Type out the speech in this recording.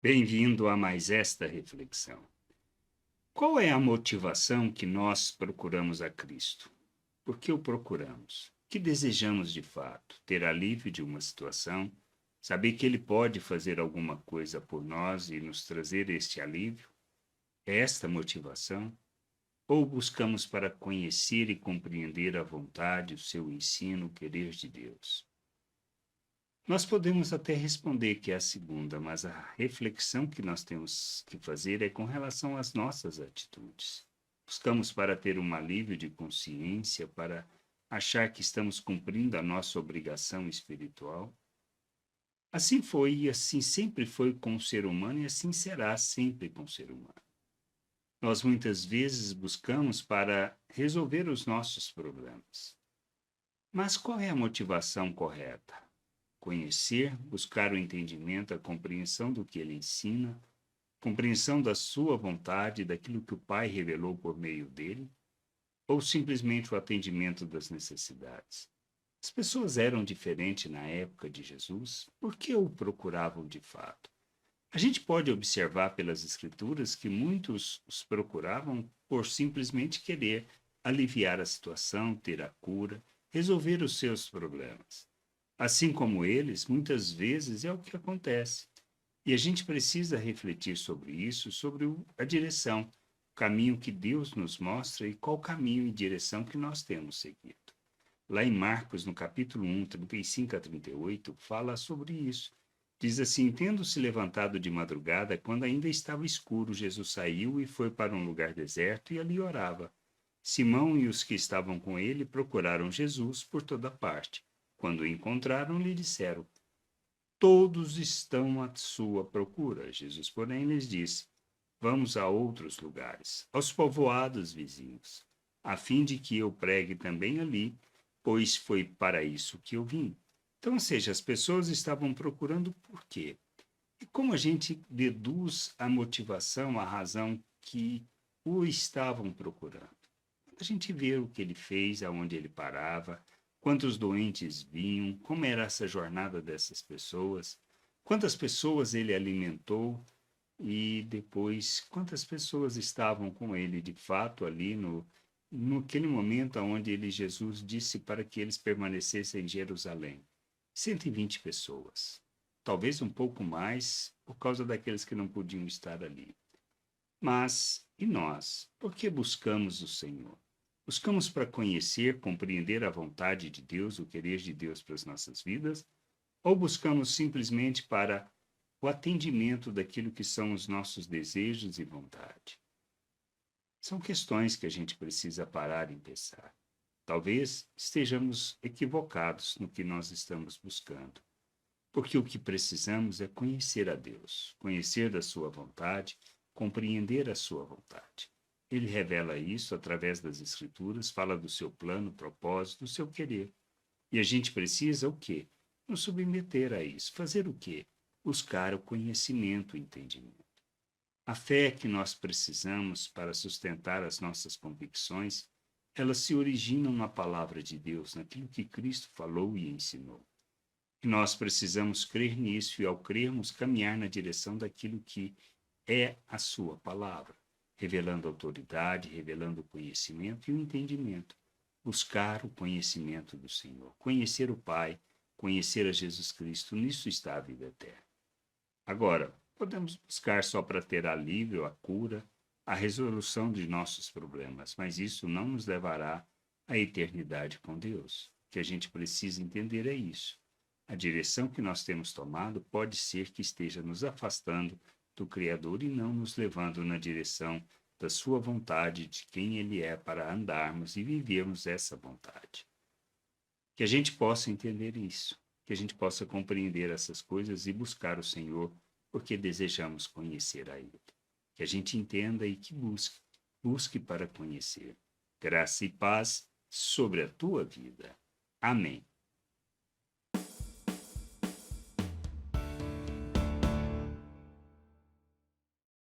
Bem-vindo a mais esta reflexão. Qual é a motivação que nós procuramos a Cristo? Por que o procuramos? O que desejamos de fato? Ter alívio de uma situação? Saber que Ele pode fazer alguma coisa por nós e nos trazer este alívio? É esta a motivação? Ou buscamos para conhecer e compreender a vontade, o seu ensino, o querer de Deus? Nós podemos até responder que é a segunda, mas a reflexão que nós temos que fazer é com relação às nossas atitudes. Buscamos para ter um alívio de consciência, para achar que estamos cumprindo a nossa obrigação espiritual. Assim foi e assim sempre foi com o ser humano e assim será sempre com o ser humano. Nós muitas vezes buscamos para resolver os nossos problemas. Mas qual é a motivação correta? Conhecer, buscar o entendimento, a compreensão do que ele ensina, compreensão da sua vontade, daquilo que o Pai revelou por meio dele, ou simplesmente o atendimento das necessidades? As pessoas eram diferentes na época de Jesus, por que o procuravam de fato? A gente pode observar pelas Escrituras que muitos os procuravam por simplesmente querer aliviar a situação, ter a cura, resolver os seus problemas. Assim como eles, muitas vezes é o que acontece. E a gente precisa refletir sobre isso, sobre a direção, o caminho que Deus nos mostra e qual caminho e direção que nós temos seguido. Lá em Marcos, no capítulo 1, 35 a 38, fala sobre isso. Diz assim: Tendo-se levantado de madrugada, quando ainda estava escuro, Jesus saiu e foi para um lugar deserto e ali orava. Simão e os que estavam com ele procuraram Jesus por toda parte. Quando o encontraram, lhe disseram: Todos estão à sua procura. Jesus, porém, lhes disse: Vamos a outros lugares, aos povoados vizinhos, a fim de que eu pregue também ali, pois foi para isso que eu vim. Então, ou seja, as pessoas estavam procurando por quê? E como a gente deduz a motivação, a razão que o estavam procurando? A gente vê o que ele fez, aonde ele parava, quantos doentes vinham, como era essa jornada dessas pessoas, quantas pessoas ele alimentou e depois quantas pessoas estavam com ele de fato ali naquele momento onde ele, Jesus, disse para que eles permanecessem em Jerusalém. 120 pessoas. Talvez um pouco mais por causa daqueles que não podiam estar ali. Mas, e nós? Por que buscamos o Senhor? Buscamos para conhecer, compreender a vontade de Deus, o querer de Deus para as nossas vidas? Ou buscamos simplesmente para o atendimento daquilo que são os nossos desejos e vontade? São questões que a gente precisa parar e pensar. Talvez estejamos equivocados no que nós estamos buscando, porque o que precisamos é conhecer a Deus, conhecer da sua vontade, compreender a sua vontade. Ele revela isso através das Escrituras, fala do seu plano, propósito, do seu querer. E a gente precisa o quê? Nos submeter a isso. Fazer o quê? Buscar o conhecimento, o entendimento. A fé que nós precisamos para sustentar as nossas convicções, elas se originam na palavra de Deus, naquilo que Cristo falou e ensinou. E nós precisamos crer nisso e, ao crermos, caminhar na direção daquilo que é a sua palavra, revelando autoridade, revelando o conhecimento e o entendimento. Buscar o conhecimento do Senhor, conhecer o Pai, conhecer a Jesus Cristo, nisso está a vida eterna. Agora, podemos buscar só para ter alívio, a cura, a resolução de nossos problemas, mas isso não nos levará à eternidade com Deus. O que a gente precisa entender é isso. A direção que nós temos tomado pode ser que esteja nos afastando do Criador e não nos levando na direção da sua vontade, de quem Ele é, para andarmos e vivermos essa vontade. Que a gente possa entender isso, que a gente possa compreender essas coisas e buscar o Senhor, porque desejamos conhecer a Ele. Que a gente entenda e que busque para conhecer. Graça e paz sobre a tua vida. Amém.